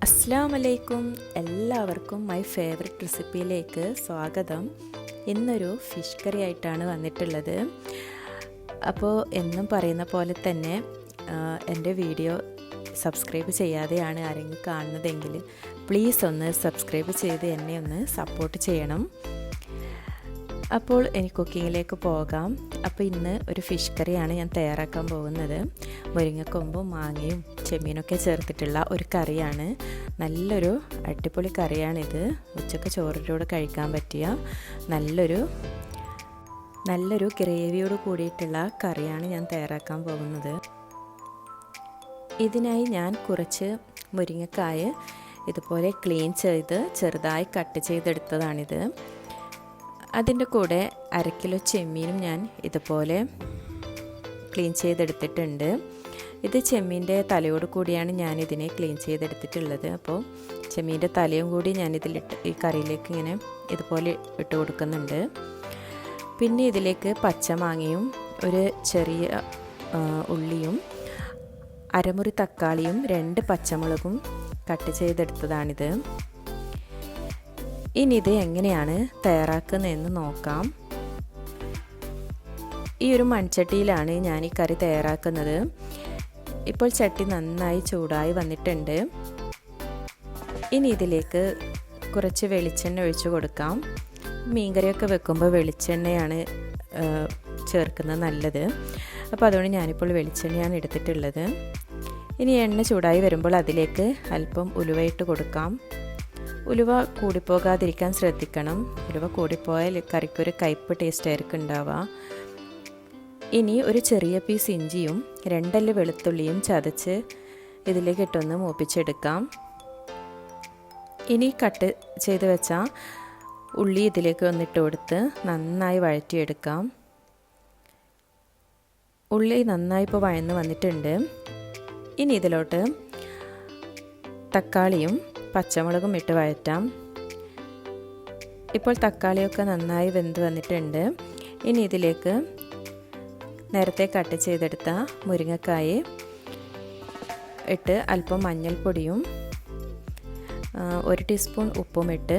അസ്സലാമലൈക്കും. എല്ലാവർക്കും my favourite റെസിപ്പിയിലേക്ക് സ്വാഗതം. ഇന്നൊരു ഫിഷ് കറി ആയിട്ടാണ് വന്നിട്ടുള്ളത്. അപ്പോൾ എന്നും പറയുന്ന പോലെ തന്നെ എൻ്റെ വീഡിയോ സബ്സ്ക്രൈബ് ചെയ്യാതെയാണ് ആരെങ്കിലും കാണുന്നതെങ്കിൽ പ്ലീസ് ഒന്ന് സബ്സ്ക്രൈബ് ചെയ്ത് എന്നെ ഒന്ന് സപ്പോർട്ട് ചെയ്യണം. അപ്പോൾ എനിക്ക് കുക്കിങ്ങിലേക്ക് പോകാം. അപ്പോൾ ഇന്ന് ഒരു ഫിഷ് കറിയാണ് ഞാൻ തയ്യാറാക്കാൻ പോകുന്നത്. മുരിങ്ങക്കൊമ്പും മാങ്ങയും ചെമ്മീനൊക്കെ ചേർത്തിട്ടുള്ള ഒരു കറിയാണ്. നല്ലൊരു അടിപൊളി കറിയാണിത്. ഉച്ചക്ക് ചോറിനോട് കഴിക്കാൻ പറ്റിയ നല്ലൊരു ഗ്രേവിയോട് കൂടിയിട്ടുള്ള കറിയാണ് ഞാൻ തയ്യാറാക്കാൻ പോകുന്നത്. ഇതിനായി ഞാൻ കുറച്ച് മുരിങ്ങക്കായ ഇതുപോലെ ക്ലീൻ ചെയ്ത് ചെറുതായി കട്ട് ചെയ്തെടുത്തതാണിത്. അതിൻ്റെ കൂടെ 1/2 കിലോ ചെമ്മീനും ഞാൻ ഇതുപോലെ ക്ലീൻ ചെയ്തെടുത്തിട്ടുണ്ട്. ഇത് ചെമ്മീൻ്റെ തലയോട് കൂടിയാണ് ഞാൻ ഇതിനെ ക്ലീൻ ചെയ്തെടുത്തിട്ടുള്ളത്. അപ്പോൾ ചെമ്മീൻ്റെ തലയും കൂടി ഞാൻ ഈ കറിയിലേക്ക് ഇങ്ങനെ ഇതുപോലെ ഇട്ട് കൊടുക്കുന്നുണ്ട്. പിന്നെ ഇതിലേക്ക് പച്ചമാങ്ങയും ഒരു ചെറിയ ഉള്ളിയും 1/2 മുറി തക്കാളിയും 2 പച്ചമുളകും കട്ട് ചെയ്തെടുത്തതാണിത്. ഇനി ഇത് എങ്ങനെയാണ് തയ്യാറാക്കുന്നതെന്ന് നോക്കാം. ഈ ഒരു മൺചട്ടിയിലാണ് ഞാൻ ഈ കറി തയ്യാറാക്കുന്നത്. ഇപ്പോൾ ചട്ടി നന്നായി ചൂടായി വന്നിട്ടുണ്ട്. ഇനി ഇതിലേക്ക് കുറച്ച് വെളിച്ചെണ്ണ ഒഴിച്ചു കൊടുക്കാം. മീൻകറിയൊക്കെ വെക്കുമ്പോൾ വെളിച്ചെണ്ണയാണ് ചേർക്കുന്നത് നല്ലത്. അപ്പോൾ അതുകൊണ്ട് ഞാനിപ്പോൾ വെളിച്ചെണ്ണയാണ് എടുത്തിട്ടുള്ളത്. ഇനി എണ്ണ ചൂടായി വരുമ്പോൾ അതിലേക്ക് അല്പം ഉലുവയിട്ട് കൊടുക്കാം. ഉലുവ കൂടിപ്പോകാതിരിക്കാൻ ശ്രദ്ധിക്കണം. ഉലുവ കൂടിപ്പോയാൽ കറിക്കൊരു കയ്പ്പ് ടേസ്റ്റ് ആയിരിക്കും ഉണ്ടാവുക. ഇനി ഒരു ചെറിയ പീസ് ഇഞ്ചിയും 2 അല്ലി വെളുത്തുള്ളിയും ചതച്ച് ഇതിലേക്ക് ഇട്ടൊന്ന് മൂപ്പിച്ചെടുക്കാം. ഇനി കട്ട് ചെയ്ത് വെച്ച ഉള്ളി ഇതിലേക്ക് ഒന്നിട്ട് കൊടുത്ത് നന്നായി വഴറ്റിയെടുക്കാം. ഉള്ളി നന്നായി ഇപ്പോൾ വഴന്ന് വന്നിട്ടുണ്ട്. ഇനി ഇതിലോട്ട് തക്കാളിയും പച്ചമുളകും ഇട്ട് വഴറ്റാം. ഇപ്പോൾ തക്കാളിയൊക്കെ നന്നായി വെന്ത് വന്നിട്ടുണ്ട്. ഇനി ഇതിലേക്ക് നേരത്തെ കട്ട് ചെയ്തെടുത്ത മുരിങ്ങക്കായ ഇട്ട് അല്പം മഞ്ഞൾപ്പൊടിയും 1 ടീസ്പൂൺ ഉപ്പും ഇട്ട്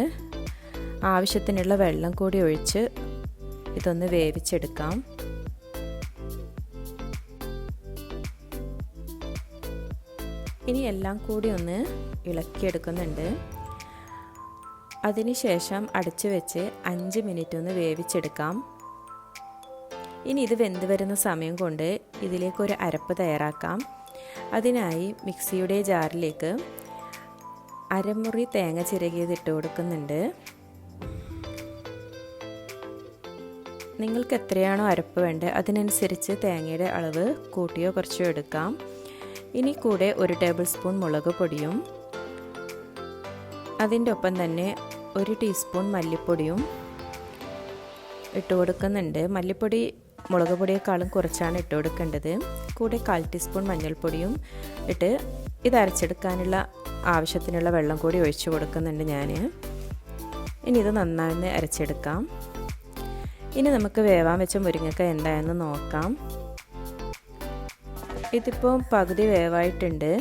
ആവശ്യത്തിനുള്ള വെള്ളം കൂടി ഒഴിച്ച് ഇതൊന്ന് വേവിച്ചെടുക്കാം. ഇനി എല്ലാം കൂടി ഒന്ന് ഇളക്കിയെടുക്കുന്നുണ്ട്. അതിനുശേഷം അടച്ചു വെച്ച് 5 മിനിറ്റ് ഒന്ന് വേവിച്ചെടുക്കാം. ഇനി ഇത് വെന്ത് വരുന്ന സമയം കൊണ്ട് ഇതിലേക്കൊരു അരപ്പ് തയ്യാറാക്കാം. അതിനായി മിക്സിയുടെ ജാറിലേക്ക് 1/2 മുറി തേങ്ങ ചിരകിയത് ഇട്ട് കൊടുക്കുന്നുണ്ട്. നിങ്ങൾക്ക് എത്രയാണോ അരപ്പ് വേണ്ടത് അതിനനുസരിച്ച് തേങ്ങയുടെ അളവ് കൂട്ടിയോ കുറച്ചോ എടുക്കാം. ഇനി കൂടെ 1 ടേബിൾ സ്പൂൺ മുളക് പൊടിയും അതിൻ്റെ ഒപ്പം തന്നെ 1 ടീസ്പൂൺ മല്ലിപ്പൊടിയും ഇട്ട് കൊടുക്കുന്നുണ്ട്. മല്ലിപ്പൊടി മുളക് പൊടിയേക്കാളും കുറച്ചാണ് ഇട്ട് കൊടുക്കേണ്ടത്. കൂടെ 1/4 ടീസ്പൂൺ മഞ്ഞൾപ്പൊടിയും ഇട്ട് ഇത് അരച്ചെടുക്കാനുള്ള ആവശ്യത്തിനുള്ള വെള്ളം കൂടി ഒഴിച്ചു കൊടുക്കുന്നുണ്ട് ഞാൻ. ഇനി ഇത് നന്നായി അരച്ചെടുക്കാം. ഇനി നമുക്ക് വേവാൻ വെച്ച മുരിങ്ങക്കായ എന്തായെന്ന് നോക്കാം. ഇതിപ്പോൾ പകുതി വേവായിട്ടുണ്ട്.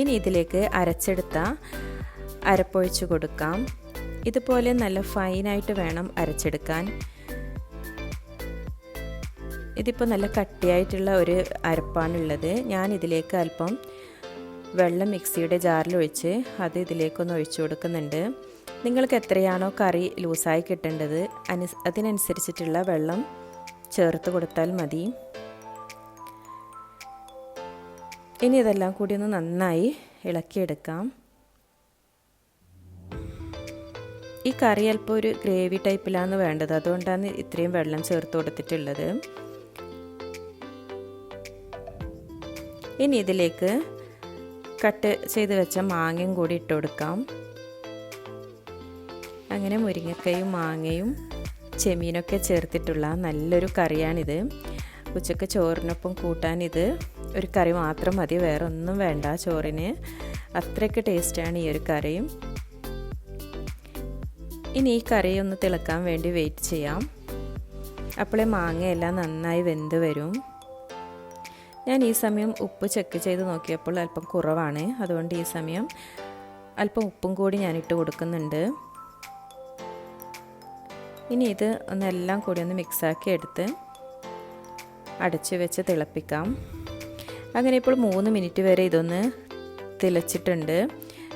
ഇനി ഇതിലേക്ക് അരച്ചെടുത്ത അരപ്പൊഴിച്ച് കൊടുക്കാം. ഇതുപോലെ നല്ല ഫൈനായിട്ട് വേണം അരച്ചെടുക്കാൻ. ഇതിപ്പോൾ നല്ല കട്ടിയായിട്ടുള്ള ഒരു അരപ്പാണുള്ളത്. ഞാൻ ഇതിലേക്ക് അല്പം വെള്ളം മിക്സിയുടെ ജാറിൽ ഒഴിച്ച് അത് ഇതിലേക്കൊന്ന് ഒഴിച്ചു കൊടുക്കുന്നുണ്ട്. നിങ്ങൾക്ക് എത്രയാണോ കറി ലൂസായി കിട്ടേണ്ടത് അതിനനുസരിച്ചിട്ടുള്ള വെള്ളം ചേർത്ത് കൊടുത്താൽ മതി. ഇനി ഇതെല്ലാം കൂടി ഒന്ന് നന്നായി ഇളക്കിയെടുക്കാം. ഈ കറി അല്പം ഒരു ഗ്രേവി ടൈപ്പിലാണ് വേണ്ടത്. അതുകൊണ്ടാണ് ഇത്രയും വെള്ളം ചേർത്ത് കൊടുത്തിട്ടുള്ളത്. ഇനി ഇതിലേക്ക് കട്ട് ചെയ്ത് വെച്ച മാങ്ങയും കൂടി ഇട്ട് കൊടുക്കാം. അങ്ങനെ മുരിങ്ങക്കയും മാങ്ങയും ചെമ്മീനൊക്കെ ചേർത്തിട്ടുള്ള നല്ലൊരു കറിയാണിത്. ഉച്ചക്ക് ചോറിനൊപ്പം കൂട്ടാൻ ഇത് ഒരു കറി മാത്രം മതി, വേറെ ഒന്നും വേണ്ട ചോറിന്. അത്രയ്ക്ക് ടേസ്റ്റാണ് ഈ ഒരു കറി. ഇനി ഈ കറി ഒന്ന് തിളക്കാൻ വേണ്ടി വെയിറ്റ് ചെയ്യാം. അപ്പോഴേ മാങ്ങയെല്ലാം നന്നായി വെന്ത് വരും. ഞാൻ ഈ സമയം ഉപ്പ് ചെക്ക് ചെയ്ത് നോക്കിയപ്പോൾ അല്പം കുറവാണ്. അതുകൊണ്ട് ഈ സമയം അല്പം ഉപ്പും കൂടി ഞാൻ ഇട്ട് കൊടുക്കുന്നുണ്ട്. ഇനി ഇത് ഒന്നെല്ലാം കൂടി ഒന്ന് മിക്സാക്കി എടുത്ത് അടച്ച് വെച്ച് തിളപ്പിക്കാം. അങ്ങനെ ഇപ്പോൾ 3 മിനിറ്റ് വരെ ഇതൊന്ന് തിളച്ചിട്ടുണ്ട്.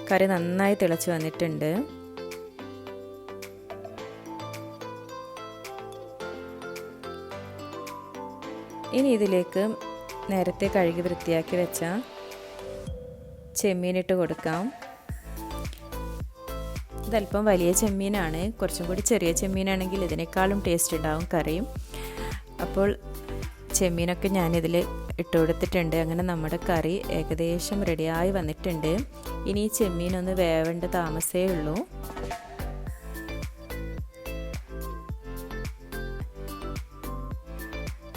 കറി നന്നായി തിളച്ച് വന്നിട്ടുണ്ട്. ഇനി ഇതിലേക്ക് നേരത്തെ കഴുകി വൃത്തിയാക്കി വെച്ച ചെമ്മീനിട്ട് കൊടുക്കാം. ഇതല്പം വലിയ ചെമ്മീനാണ്. കുറച്ചും കൂടി ചെറിയ ചെമ്മീനാണെങ്കിൽ ഇതിനേക്കാളും ടേസ്റ്റ് ഉണ്ടാവും കറിയും. അപ്പോൾ ചെമ്മീനൊക്കെ ഞാനിതിൽ ഇട്ട് കൊടുത്തിട്ടുണ്ട്. അങ്ങനെ നമ്മുടെ കറി ഏകദേശം റെഡിയായി വന്നിട്ടുണ്ട്. ഇനി ഈ ചെമ്മീനൊന്ന് വേവേണ്ട താമസമേ ഉള്ളൂ.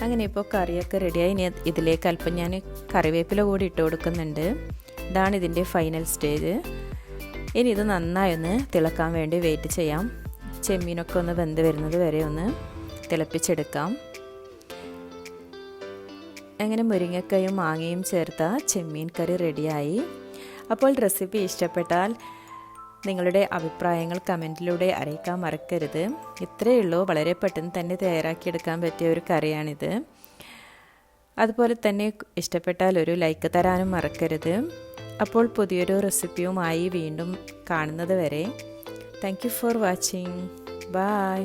അങ്ങനെ ഇപ്പോൾ കറിയൊക്കെ റെഡിയായി. ഇനി ഇതിലേക്ക് അല്പം ഞാൻ കറിവേപ്പില കൂടി ഇട്ട് കൊടുക്കുന്നുണ്ട്. ഇതാണ് ഇതിൻ്റെ ഫൈനൽ സ്റ്റേജ്. ഇനി ഇത് നന്നായി ഒന്ന് തിളക്കാൻ വേണ്ടി വെയിറ്റ് ചെയ്യാം. ചെമ്മീനൊക്കെ ഒന്ന് വെന്ത് വരുന്നത് വരെ ഒന്ന് തിളപ്പിച്ചെടുക്കാം. അങ്ങനെ മുരിങ്ങക്കയും മാങ്ങയും ചേർത്ത ചെമ്മീൻ കറി റെഡിയായി. അപ്പോൾ റെസിപ്പി ഇഷ്ടപ്പെട്ടാൽ നിങ്ങളുടെ അഭിപ്രായങ്ങൾ കമൻറ്റിലൂടെ അറിയിക്കാൻ മറക്കരുത്. ഇത്രയേ ഉള്ളൂ. വളരെ പെട്ടെന്ന് തന്നെ തയ്യാറാക്കിയെടുക്കാൻ പറ്റിയ ഒരു കറിയാണിത്. അതുപോലെ തന്നെ ഇഷ്ടപ്പെട്ടാൽ ഒരു ലൈക്ക് തരാനും മറക്കരുത്. അപ്പോൾ പുതിയൊരു റെസിപ്പിയുമായി വീണ്ടും കാണുന്നത് വരെ thank you for watching. By.